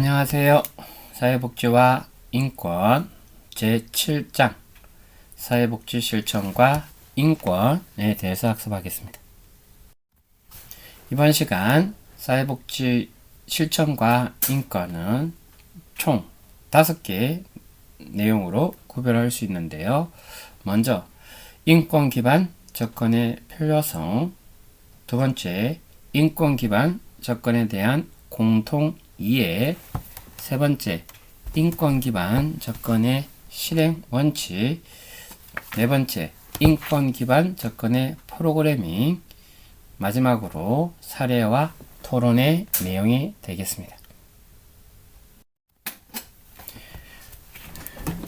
안녕하세요. 사회복지와 인권 제7장 사회복지 실천과 인권에 대해서 학습하겠습니다. 이번 시간 사회복지 실천과 인권은 총 5개 내용으로 구별할 수 있는데요. 먼저 인권 기반 접근의 필요성, 두 번째 인권 기반 접근에 대한 공통 이해, 세 번째 인권 기반 접근의 실행 원칙, 네 번째 인권 기반 접근의 프로그래밍, 마지막으로 사례와 토론의 내용이 되겠습니다.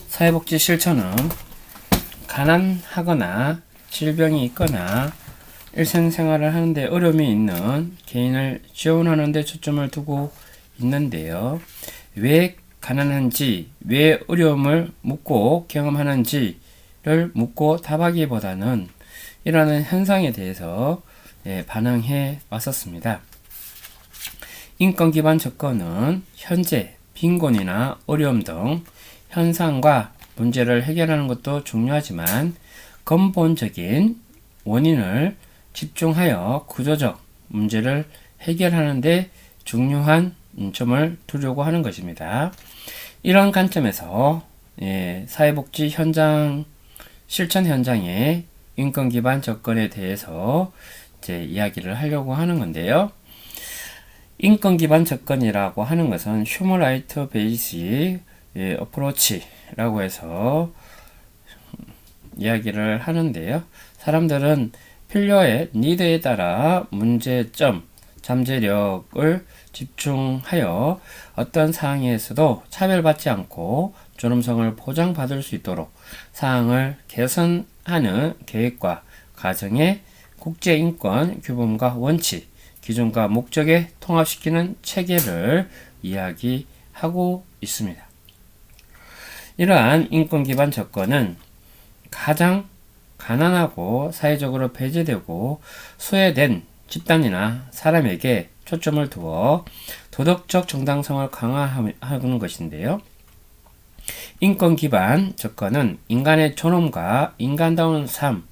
사회복지 실천은 가난하거나 질병이 있거나 일상생활을 하는데 어려움이 있는 개인을 지원하는 데 초점을 두고 있는데요. 왜 가난한지, 왜 어려움을 묻고 경험하는지를 묻고 답하기보다는 일어나는 현상에 대해서 반응해 왔었습니다. 인권 기반 접근은 현재 빈곤이나 어려움 등 현상과 문제를 해결하는 것도 중요하지만 근본적인 원인을 집중하여 구조적 문제를 해결하는 데 중요한 점을 두려고 하는 것입니다. 이런 관점에서 사회복지 현장, 실천 현장의 인권 기반 접근에 대해서 이제 이야기를 하려고 하는 건데요. 인권 기반 접근이라고 하는 것은 휴먼 라이트 베이스 어프로치라고 해서 이야기를 하는데요. 사람들은 필요의 니드에 따라 문제점, 잠재력을 집중하여 어떤 상황에서도 차별받지 않고 존엄성을 보장받을 수 있도록 사항을 개선하는 계획과 과정에 국제인권 규범과 원칙, 기준과 목적에 통합시키는 체계를 이야기하고 있습니다. 이러한 인권 기반 접근은 가장 가난하고 사회적으로 배제되고 소외된 집단이나 사람에게 초점을 두어 도덕적 정당성을 강화하는 것인데요. 인권 기반 접근은 인간의 존엄과 인간다운 삶,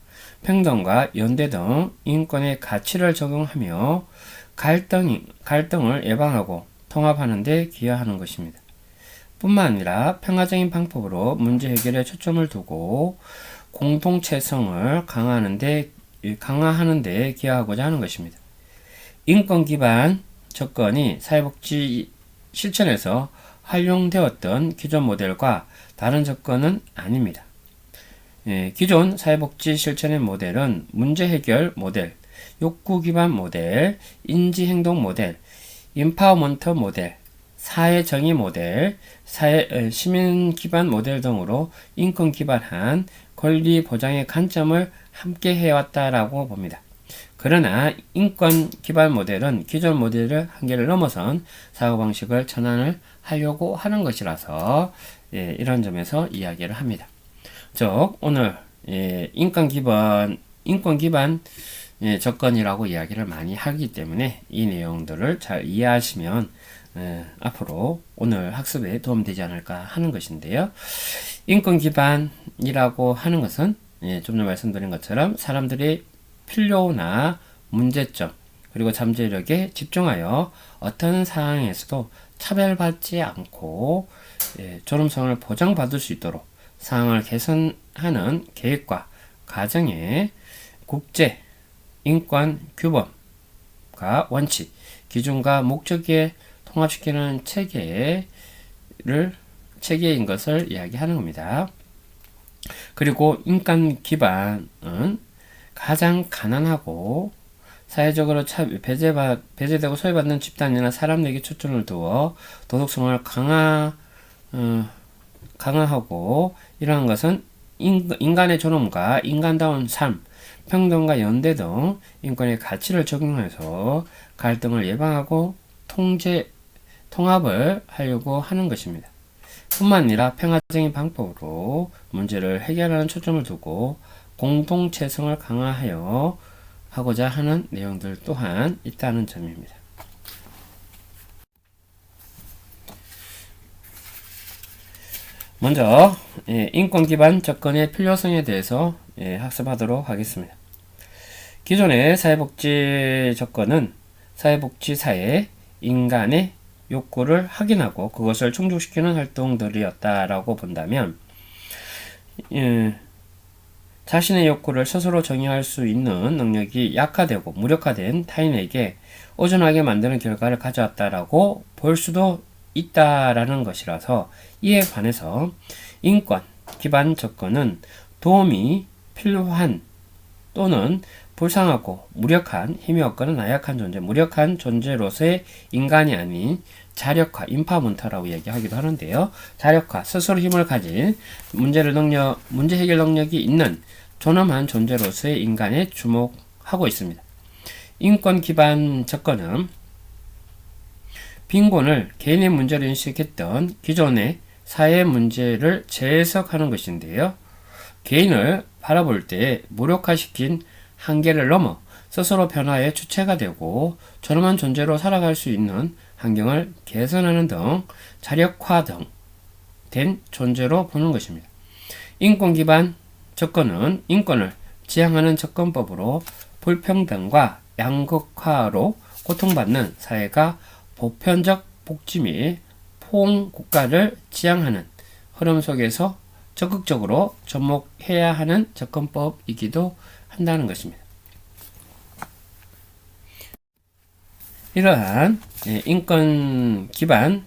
평등과 연대 등 인권의 가치를 적용하며 갈등을 예방하고 통합하는 데 기여하는 것입니다. 뿐만 아니라 평화적인 방법으로 문제 해결에 초점을 두고 공동체성을 강화하는 데 기여하고자 하는 것입니다. 인권 기반 접근이 사회복지 실천에서 활용되었던 기존 모델과 다른 접근은 아닙니다. 기존 사회복지 실천의 모델은 문제 해결 모델, 욕구 기반 모델, 인지 행동 모델, 인파워먼트 모델, 사회 정의 모델, 시민 기반 모델 등으로 인권 기반한 권리 보장의 관점을 함께 해왔다라고 봅니다. 그러나 인권 기반 모델은 기존 모델의 한계를 넘어선 사고방식을 전환을 하려고 하는 것이라서 이런 점에서 이야기를 합니다. 즉 오늘 인권 기반 접근이라고 이야기를 많이 하기 때문에 이 내용들을 잘 이해하시면 앞으로 오늘 학습에 도움되지 않을까 하는 것인데요. 인권 기반이라고 하는 것은 좀 전에 말씀드린 것처럼 사람들이 필요나 문제점 그리고 잠재력에 집중하여 어떤 상황에서도 차별받지 않고 존엄성을 보장받을 수 있도록 상황을 개선하는 계획과 과정에 국제 인권 규범과 원칙, 기준과 목적에 통합시키는 체계인 것을 이야기하는 겁니다. 그리고 인권 기반은 가장 가난하고 사회적으로 배제되고 소외받는 집단이나 사람에게 초점을 두어 도덕성을 강화하고 이러한 것은 인간의 존엄과 인간다운 삶, 평등과 연대 등 인권의 가치를 적용해서 갈등을 예방하고 통합을 하려고 하는 것입니다. 뿐만 아니라 평화적인 방법으로 문제를 해결하는 초점을 두고 공동체성을 강화하여 하고자 하는 내용들 또한 있다는 점입니다. 먼저 인권 기반 접근의 필요성에 대해서 학습하도록 하겠습니다. 기존의 사회복지 접근은 사회복지사의 인간의 욕구를 확인하고 그것을 충족시키는 활동들이었다라고 본다면, 자신의 욕구를 스스로 정의할 수 있는 능력이 약화되고 무력화된 타인에게 의존하게 만드는 결과를 가져왔다라고 볼 수도 있다라는 것이라서, 이에 관해서 인권 기반 접근은 도움이 필요한 또는 불쌍하고 무력한, 힘이 없거나 나약한 존재, 무력한 존재로서의 인간이 아닌 자력화, 임파문터라고 얘기하기도 하는데요. 자력화, 스스로 힘을 가진 문제 해결 능력이 있는 존엄한 존재로서의 인간에 주목하고 있습니다. 인권 기반 접근은 빈곤을 개인의 문제로 인식했던 기존의 사회 문제를 재해석하는 것인데요. 개인을 바라볼 때 무력화시킨 한계를 넘어 스스로 변화의 주체가 되고 존엄한 존재로 살아갈 수 있는 환경을 개선하는 등 자력화 등 된 존재로 보는 것입니다. 인권 기반 접근은 인권을 지향하는 접근법으로 불평등과 양극화로 고통받는 사회가 보편적 복지 및 포용 국가를 지향하는 흐름 속에서 적극적으로 접목해야 하는 접근법이기도 한다는 것입니다. 이러한 인권 기반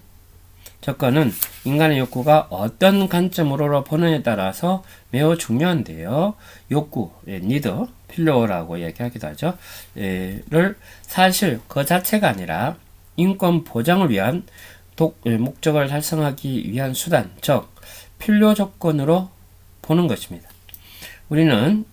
접근은 인간의 욕구가 어떤 관점으로 보느냐에 따라서 매우 중요한데요. 욕구, need, 필요라고 얘기하기도 하죠. 를 사실 그 자체가 아니라 인권 보장을 위한 목적을 달성하기 위한 수단, 즉 필요 조건으로 보는 것입니다. 우리는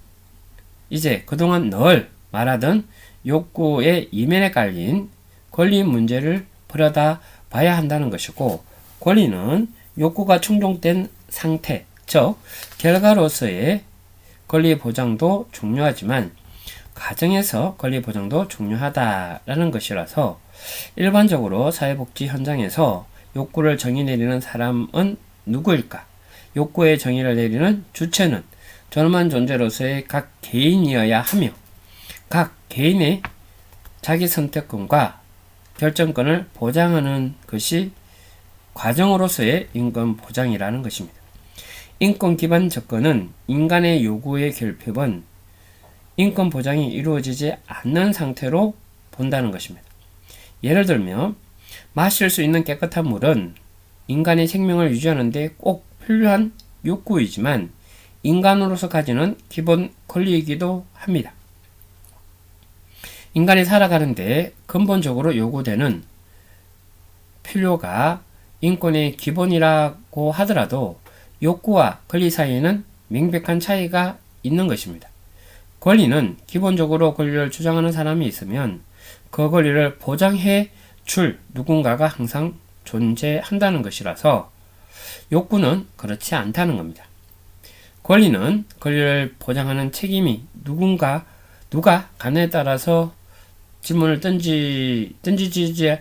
이제 그동안 늘 말하던 욕구의 이면에 깔린 권리 문제를 들여다 봐야 한다는 것이고, 권리는 욕구가 충족된 상태, 즉 결과로서의 권리 보장도 중요하지만 가정에서 권리 보장도 중요하다라는 것이라서, 일반적으로 사회복지 현장에서 욕구를 정의 내리는 사람은 누구일까? 욕구의 정의를 내리는 주체는 존엄한 존재로서의 각 개인이어야 하며, 각 개인의 자기 선택권과 결정권을 보장하는 것이 과정으로서의 인권 보장이라는 것입니다. 인권 기반 접근은 인간의 요구의 결핍은 인권 보장이 이루어지지 않는 상태로 본다는 것입니다. 예를 들면 마실 수 있는 깨끗한 물은 인간의 생명을 유지하는 데 꼭 필요한 욕구이지만 인간으로서 가지는 기본 권리이기도 합니다. 인간이 살아가는데 근본적으로 요구되는 필요가 인권의 기본이라고 하더라도 욕구와 권리 사이에는 명백한 차이가 있는 것입니다. 권리는 기본적으로 권리를 주장하는 사람이 있으면 그 권리를 보장해 줄 누군가가 항상 존재한다는 것이라서, 욕구는 그렇지 않다는 겁니다. 권리는 권리를 보장하는 책임이 누가 가느냐에 따라서 질문을 던지지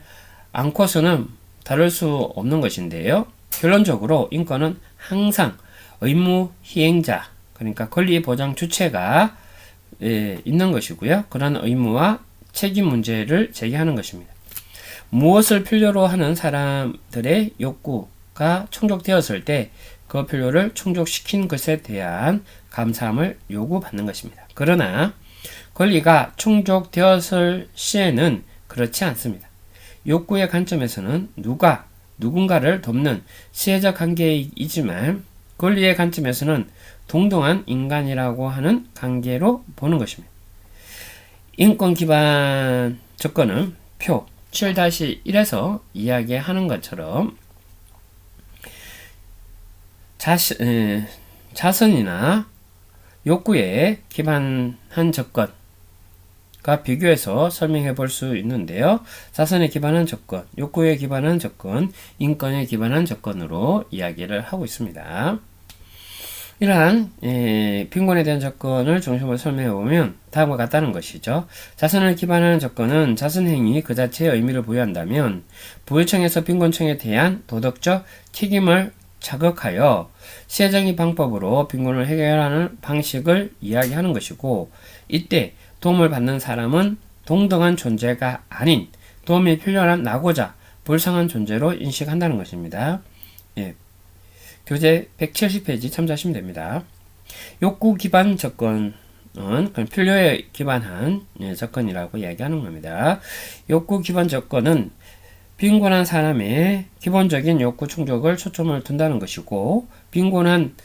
않고서는 다룰 수 없는 것인데요. 결론적으로 인권은 항상 의무 희행자, 그러니까 권리 보장 주체가 있는 것이고요. 그런 의무와 책임 문제를 제기하는 것입니다. 무엇을 필요로 하는 사람들의 욕구가 충족되었을 때 그 필요를 충족시킨 것에 대한 감사함을 요구받는 것입니다. 그러나 권리가 충족되었을 시에는 그렇지 않습니다. 욕구의 관점에서는 누군가를 돕는 시혜적 관계이지만, 권리의 관점에서는 동등한 인간이라고 하는 관계로 보는 것입니다. 인권 기반 접근은 표 7-1에서 이야기하는 것처럼 자선이나 욕구에 기반한 접근과 비교해서 설명해 볼 수 있는데요. 자선에 기반한 접근, 욕구에 기반한 접근, 인권에 기반한 접근으로 이야기를 하고 있습니다. 이러한 빈곤에 대한 접근을 중심으로 설명해 보면 다음과 같다는 것이죠. 자선을 기반하는 접근은 자선행위 그 자체의 의미를 부여한다면 부유층에서 빈곤층에 대한 도덕적 책임을 자극하여 시혜적인 방법으로 빈곤을 해결하는 방식을 이야기하는 것이고, 이때 도움을 받는 사람은 동등한 존재가 아닌 도움이 필요한 나고자 불쌍한 존재로 인식한다는 것입니다. 예. 교재 170페이지 참조하시면 됩니다. 욕구 기반 접근은 필요에 기반한 접근이라고 이야기하는 겁니다. 욕구 기반 접근은 빈곤한 사람의 기본적인 욕구 충족을 초점을 둔다는 것이고, 빈곤한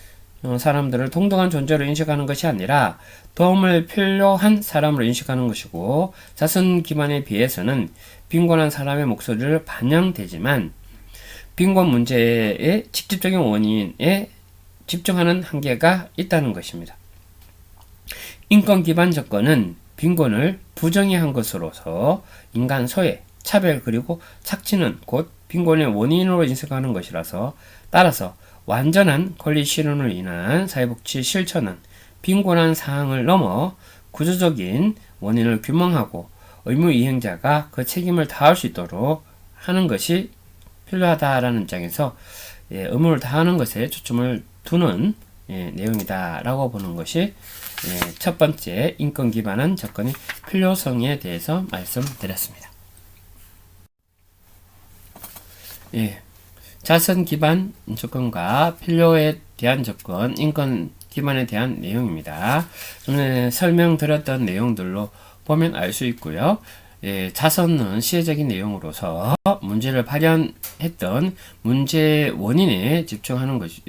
사람들을 동등한 존재로 인식하는 것이 아니라 도움을 필요한 사람으로 인식하는 것이고, 자선 기반에 비해서는 빈곤한 사람의 목소리를 반영되지만 빈곤 문제의 직접적인 원인에 집중하는 한계가 있다는 것입니다. 인권 기반 접근은 빈곤을 부정의한 것으로서 인간 소외, 차별 그리고 착취는 곧 빈곤의 원인으로 인식하는 것이라서, 따라서 완전한 권리 실현으로 인한 사회복지 실천은 빈곤한 사항을 넘어 구조적인 원인을 규명하고 의무 이행자가 그 책임을 다할 수 있도록 하는 것이 필요하다라는 입장에서 의무를 다하는 것에 초점을 두는 내용이다라고 보는 것이 첫 번째 인권 기반한 접근의 필요성에 대해서 말씀드렸습니다. 자선 기반 접근과 필요에 대한 접근, 인권 기반에 대한 내용입니다. 전에 설명드렸던 내용들로 보면 알 수 있고요. 자선은 시혜적인 내용으로서 문제를 발현했던 문제 원인에 집중하는 것이,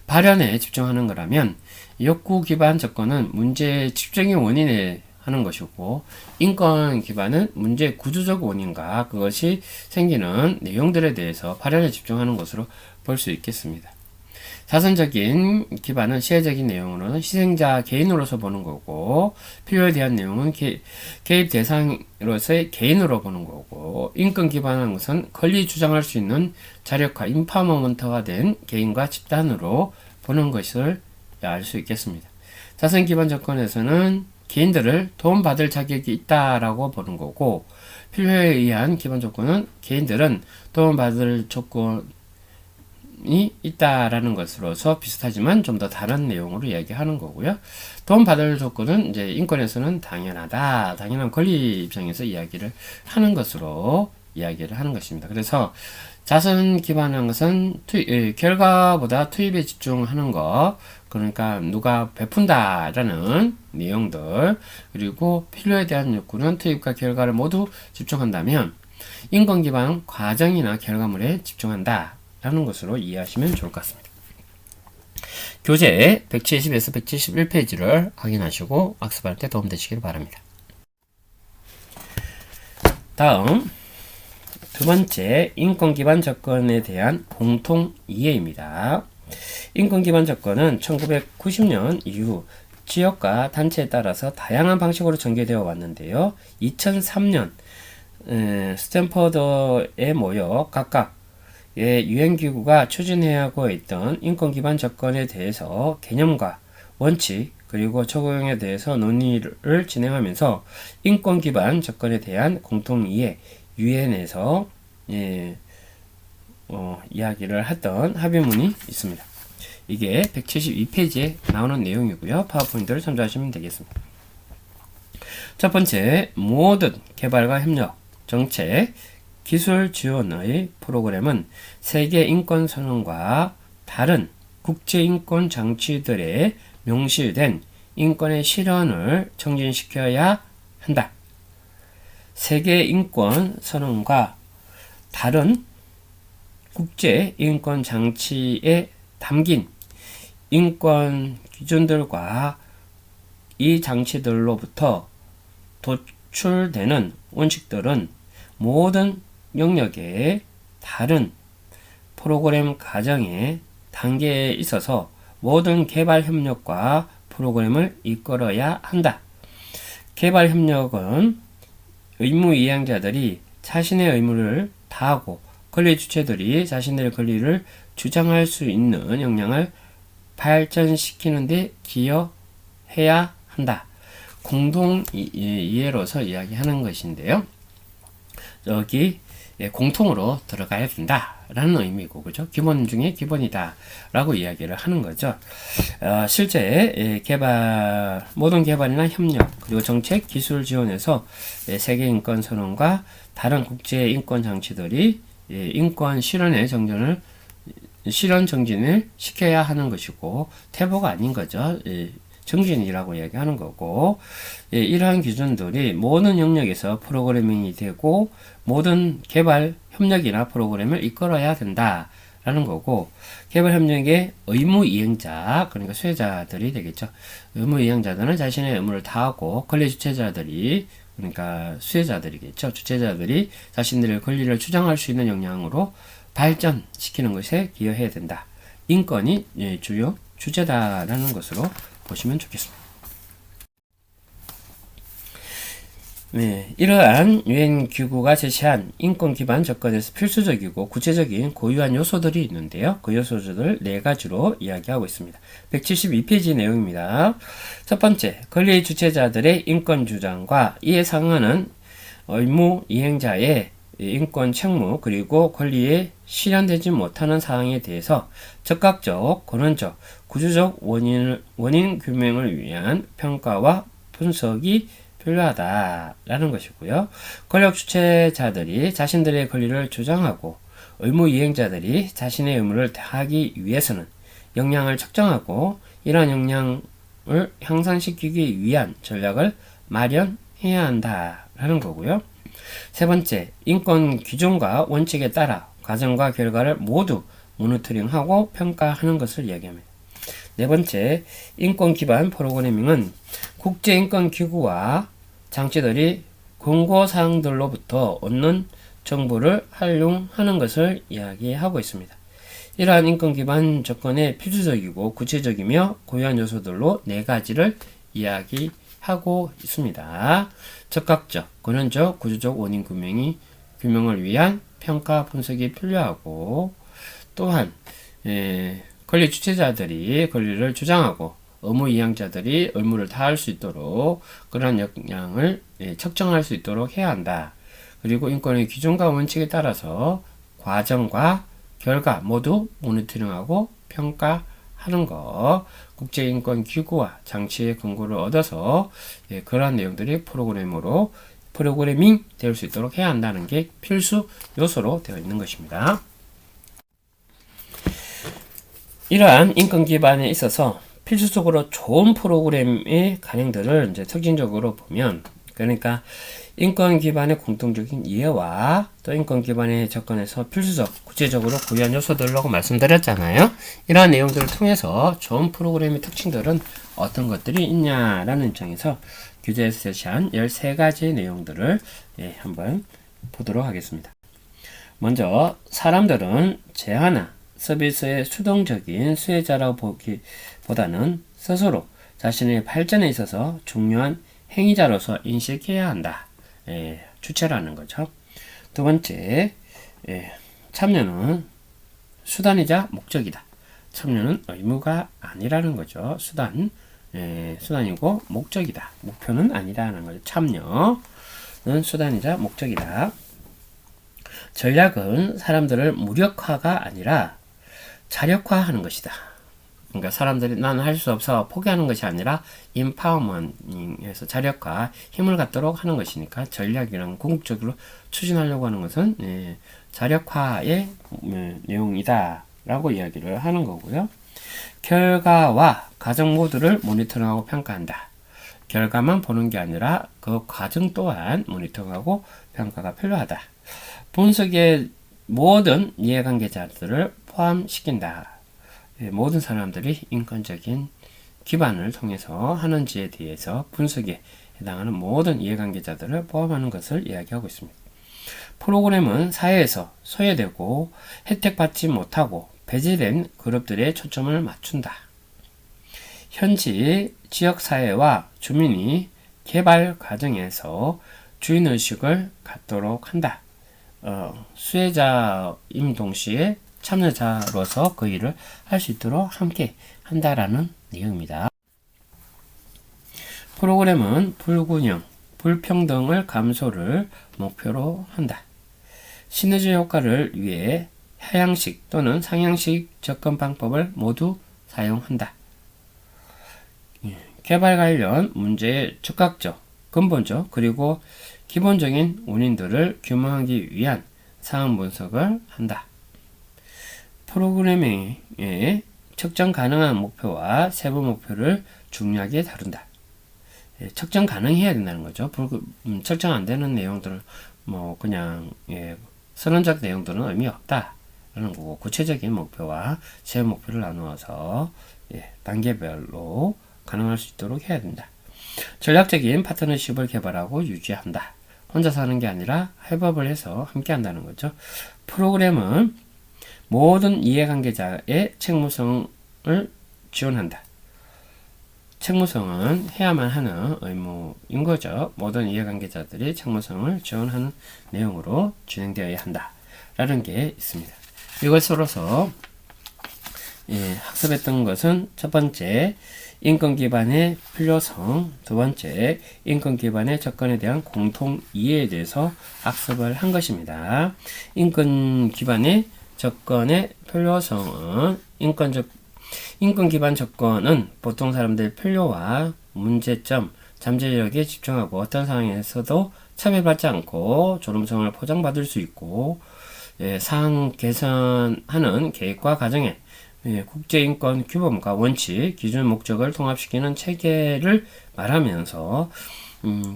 발현에 집중하는 거라면, 욕구 기반 접근은 문제의 직접적인 원인에 하는 것이고, 인권 기반은 문제의 구조적 원인과 그것이 생기는 내용들에 대해서 발현에 집중하는 것으로 볼 수 있겠습니다. 자선적인 기반은 시혜적인 내용으로는 희생자 개인으로서 보는 거고, 필요에 대한 내용은 개입 대상으로서의 개인으로 보는 거고, 인권 기반한 것은 권리 주장할 수 있는 자력화, 인파머먼트가 된 개인과 집단으로 보는 것을 알 수 있겠습니다. 자선 기반 접근에서는 개인들을 도움받을 자격이 있다라고 보는 거고, 필요에 의한 기반 조건은 개인들은 도움받을 조건이 있다라는 것으로서 비슷하지만 좀 더 다른 내용으로 이야기하는 거고요. 도움받을 조건은 이제 인권에서는 당연한 권리 입장에서 이야기를 하는 것으로 이야기를 하는 것입니다. 그래서 자선 기반한 것은 결과보다 투입에 집중하는 것, 그러니까 누가 베푼다라는 내용들, 그리고 필요에 대한 욕구는 투입과 결과를 모두 집중한다면 인권 기반 과정이나 결과물에 집중한다라는 것으로 이해하시면 좋을 것 같습니다. 교재 170에서 171페이지를 확인하시고 학습할 때 도움되시길 바랍니다. 다음 두 번째, 인권 기반 접근에 대한 공통 이해입니다. 인권 기반 접근은 1990년 이후 지역과 단체에 따라서 다양한 방식으로 전개되어 왔는데요. 2003년 스탠퍼드에 모여 각각의 유엔기구가 추진해하고 있던 인권 기반 접근에 대해서 개념과 원칙 그리고 적용에 대해서 논의를 진행하면서 인권 기반 접근에 대한 공통 이해, 유엔에서 이야기를 했던 합의문이 있습니다. 이게 172페이지에 나오는 내용이고요. 파워포인트를 참조하시면 되겠습니다. 첫 번째, 모든 개발과 협력, 정책, 기술 지원의 프로그램은 세계 인권 선언과 다른 국제 인권 장치들에 명시된 인권의 실현을 촉진시켜야 한다. 세계 인권 선언과 다른 국제 인권 장치에 담긴 인권 기준들과 이 장치들로부터 도출되는 원칙들은 모든 영역의 다른 프로그램 과정의 단계에 있어서 모든 개발 협력과 프로그램을 이끌어야 한다. 개발 협력은 의무 이행자들이 자신의 의무를 다하고 권리 주체들이 자신들의 권리를 주장할 수 있는 역량을 발전시키는 데 기여해야 한다. 공동 이해로서 이야기하는 것인데요. 여기 공통으로 들어가야 된다라는 의미고, 그죠? 기본 중에 기본이다라고 이야기를 하는 거죠. 실제 모든 개발이나 협력, 그리고 정책, 기술 지원에서 세계 인권 선언과 다른 국제 인권 장치들이 인권 실현 정진을 시켜야 하는 것이고, 태보가 아닌 거죠. 정진이라고 이야기하는 거고, 이러한 기준들이 모든 영역에서 프로그래밍이 되고 모든 개발 협력이나 프로그램을 이끌어야 된다라는 거고, 개발 협력의 의무 이행자, 그러니까 수혜자들이 되겠죠. 의무 이행자들은 자신의 의무를 다하고, 권리 주체자들이, 그러니까 수혜자들이겠죠. 주체자들이 자신들의 권리를 주장할 수 있는 역량으로 발전시키는 것에 기여해야 된다. 인권이 주요 주제다라는 것으로 보시면 좋겠습니다. 이러한 유엔 기구가 제시한 인권 기반 접근에서 필수적이고 구체적인 고유한 요소들이 있는데요. 그 요소들을 4가지로 이야기하고 있습니다. 172페이지 내용입니다. 첫 번째, 권리 주체자들의 인권 주장과 이에 상응하는 의무 이행자의 인권 책무, 그리고 권리에 실현되지 못하는 사항에 대해서 적극적, 권원적, 구조적 원인 규명을 위한 평가와 분석이 필요하다라는 것이고요. 권력 주체자들이 자신들의 권리를 주장하고, 의무 이행자들이 자신의 의무를 다하기 위해서는 역량을 측정하고, 이러한 역량을 향상시키기 위한 전략을 마련해야 한다라는 거고요. 세 번째, 인권 기준과 원칙에 따라 과정과 결과를 모두 모니터링하고 평가하는 것을 이야기합니다. 네 번째, 인권 기반 프로그래밍은 국제인권기구와 장치들이 권고사항들로부터 얻는 정보를 활용하는 것을 이야기하고 있습니다. 이러한 인권 기반 접근의 필수적이고 구체적이며 고유한 요소들로 4가지를 이야기하고 있습니다. 적극적, 권원적, 구조적 원인 규명을 위한 평가 분석이 필요하고, 또한 권리 주체자들이 권리를 주장하고 의무 이행자들이 의무를 다할 수 있도록 그런 역량을 측정할 수 있도록 해야 한다. 그리고 인권의 기준과 원칙에 따라서 과정과 결과 모두 모니터링하고 평가하는 것, 국제인권기구와 장치의 근거를 얻어서 그러한 내용들이 프로그래밍 될 수 있도록 해야 한다는 게 필수 요소로 되어 있는 것입니다. 이러한 인권 기반에 있어서 필수적으로 좋은 프로그램의 간행들을 이제 특징적으로 보면, 그러니까 인권 기반의 공통적인 이해와 또 인권 기반의 접근에서 필수적, 구체적으로 고유한 요소들라고 말씀드렸잖아요. 이러한 내용들을 통해서 좋은 프로그램의 특징들은 어떤 것들이 있냐라는 입장에서 규제에서 제시한 13가지 내용들을 한번 보도록 하겠습니다. 먼저, 사람들은 재화나 서비스의 수동적인 수혜자라고 보기보다는 스스로 자신의 발전에 있어서 중요한 행위자로서 인식해야 한다. 주체라는 거죠. 두 번째, 참여는 수단이자 목적이다. 참여는 의무가 아니라는 거죠. 수단이고 목적이다. 목표는 아니라는 거죠. 참여는 수단이자 목적이다. 전략은 사람들을 무력화가 아니라 자력화하는 것이다. 그러니까 사람들이 나는 할 수 없어 포기하는 것이 아니라 임파워먼팅에서 자력화, 힘을 갖도록 하는 것이니까 전략이랑 궁극적으로 추진하려고 하는 것은 자력화의 내용이다 라고 이야기를 하는 거고요. 결과와 과정 모두를 모니터링하고 평가한다. 결과만 보는 게 아니라 그 과정 또한 모니터링하고 평가가 필요하다. 분석의 모든 이해관계자들을 포함시킨다. 모든 사람들이 인권적인 기반을 통해서 하는지에 대해서 분석에 해당하는 모든 이해관계자들을 포함하는 것을 이야기하고 있습니다. 프로그램은 사회에서 소외되고 혜택받지 못하고 배제된 그룹들에 초점을 맞춘다. 현지 지역사회와 주민이 개발 과정에서 주인의식을 갖도록 한다. 수혜자임 동시에 참여자로서 그 일을 할 수 있도록 함께 한다라는 내용입니다. 프로그램은 불균형, 불평등을 감소를 목표로 한다. 시너지 효과를 위해 하향식 또는 상향식 접근 방법을 모두 사용한다. 개발 관련 문제의 즉각적, 근본적, 그리고 기본적인 원인들을 규명하기 위한 상황 분석을 한다. 프로그래밍의 측정 가능한 목표와 세부 목표를 중요하게 다룬다. 측정 가능해야 된다는 거죠. 측정 안 되는 내용들은 그냥 선언적 내용들은 의미 없다라는 거고, 구체적인 목표와 세부 목표를 나누어서 단계별로 가능할 수 있도록 해야 된다. 전략적인 파트너십을 개발하고 유지한다. 혼자서 하는 게 아니라 협업을 해서 함께 한다는 거죠. 프로그램은 모든 이해관계자의 책무성을 지원한다. 책무성은 해야만 하는 의무인 거죠. 모든 이해관계자들이 책무성을 지원하는 내용으로 진행되어야 한다 라는 게 있습니다. 이걸 써서 학습했던 것은 첫 번째, 인권 기반의 필요성, 두 번째, 인권 기반의 접근에 대한 공통 이해에 대해서 학습을 한 것입니다. 인권 기반의 접근의 필요성은 인권 기반 접근은 보통 사람들의 필요와 문제점, 잠재력에 집중하고 어떤 상황에서도 차별받지 않고 존엄성을 보장받을 수 있고 상황 개선하는 계획과 과정에 국제인권 규범과 원칙, 기준, 목적을 통합시키는 체계를 말하면서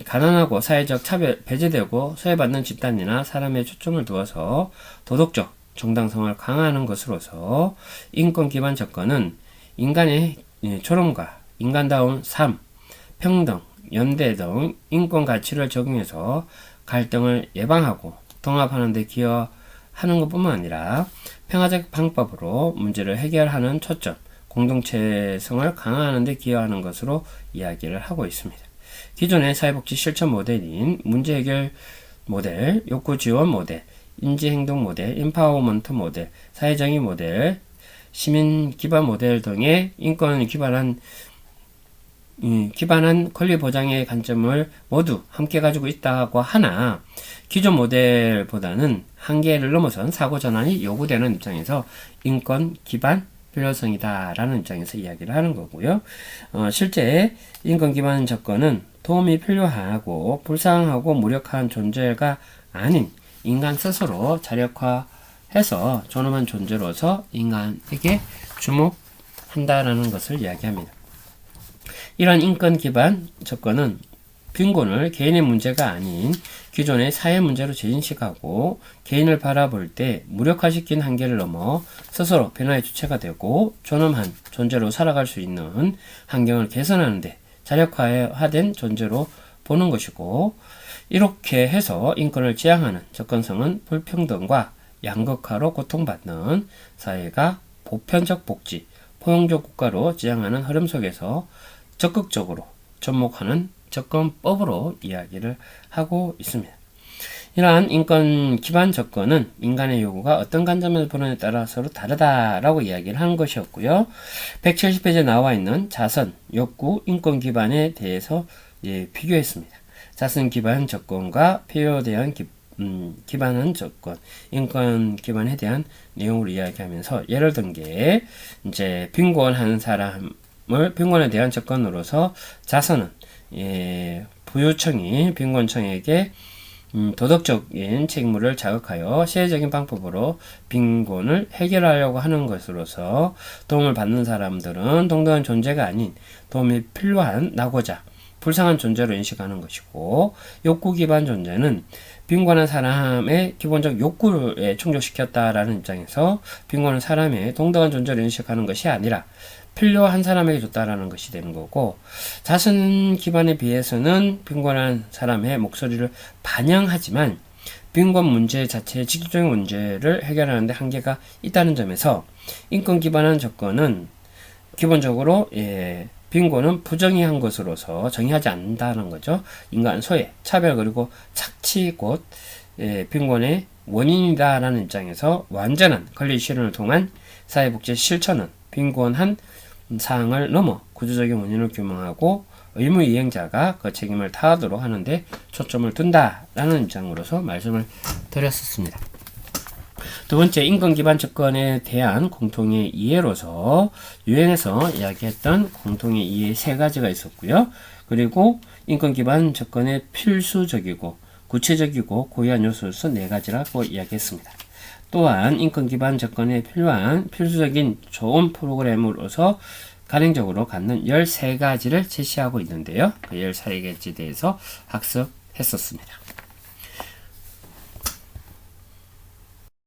가난하고 사회적 차별, 배제되고 소외받는 집단이나 사람에 초점을 두어서 도덕적 정당성을 강화하는 것으로서 인권 기반 접근은 인간의 존엄과 인간다운 삶, 평등, 연대 등 인권 가치를 적용해서 갈등을 예방하고 통합하는 데 기여하는 것뿐만 아니라 평화적 방법으로 문제를 해결하는 초점, 공동체성을 강화하는 데 기여하는 것으로 이야기를 하고 있습니다. 기존의 사회복지 실천 모델인 문제 해결 모델, 욕구 지원 모델, 인지행동 모델, 인파워먼트 모델, 사회정의 모델, 시민 기반 모델 등의 인권 기반한 권리 보장의 관점을 모두 함께 가지고 있다고 하나, 기존 모델보다는 한계를 넘어선 사고 전환이 요구되는 입장에서 인권 기반 필요성이다라는 입장에서 이야기를 하는 거고요. 실제 인권 기반 접근은 도움이 필요하고 불쌍하고 무력한 존재가 아닌 인간 스스로 자력화해서 존엄한 존재로서 인간에게 주목한다라는 것을 이야기합니다. 이러한 인권 기반 접근은 빈곤을 개인의 문제가 아닌 기존의 사회 문제로 재인식하고 개인을 바라볼 때 무력화시킨 한계를 넘어 스스로 변화의 주체가 되고 존엄한 존재로 살아갈 수 있는 환경을 개선하는 데 자력화된 존재로 보는 것이고, 이렇게 해서 인권을 지향하는 접근성은 불평등과 양극화로 고통받는 사회가 보편적 복지, 포용적 국가로 지향하는 흐름 속에서 적극적으로 접목하는 접근법으로 이야기를 하고 있습니다. 이러한 인권 기반 접근은 인간의 요구가 어떤 관점에서 보느냐에 따라 서로 다르다라고 이야기를 하는 것이었고요. 170페이지에 나와 있는 자선, 욕구, 인권 기반에 대해서 비교했습니다. 자선 기반 접근과 필요에 대한 기반한 접근, 인권 기반에 대한 내용을 이야기하면서 예를 든 게 이제 빈곤한 사람을 빈곤에 대한 접근으로서 자선은 부유층이 빈곤층에게 도덕적인 책무를 자극하여 시혜적인 방법으로 빈곤을 해결하려고 하는 것으로서 도움을 받는 사람들은 동등한 존재가 아닌 도움이 필요한 나고자 불쌍한 존재로 인식하는 것이고, 욕구 기반 존재는 빈곤한 사람의 기본적 욕구를 충족시켰다라는 입장에서 빈곤한 사람의 동등한 존재로 인식하는 것이 아니라 필요한 사람에게 줬다라는 것이 되는 거고, 자선 기반에 비해서는 빈곤한 사람의 목소리를 반영하지만 빈곤 문제 자체의 직접적인 문제를 해결하는 데 한계가 있다는 점에서 인권 기반한 접근은 기본적으로 빈곤은 부정의한 것으로서 정의하지 않는다는 거죠. 인간 소외, 차별 그리고 착취 곧 빈곤의 원인이다라는 입장에서 완전한 권리 실현을 통한 사회복지 실천은 빈곤한 사항을 넘어 구조적인 원인을 규명하고 의무 이행자가 그 책임을 다하도록 하는데 초점을 둔다라는 입장으로서 말씀을 드렸었습니다. 두 번째, 인권 기반 접근에 대한 공통의 이해로서 유엔에서 이야기했던 공통의 이해 세 가지가 있었고요. 그리고 인권 기반 접근의 필수적이고 구체적이고 고유한 요소로서 네 가지라고 이야기했습니다. 또한 인권 기반 접근에 필요한 필수적인 좋은 프로그램으로서 가능적으로 갖는 13가지를 제시하고 있는데요. 그 13가지에 대해서 학습했었습니다.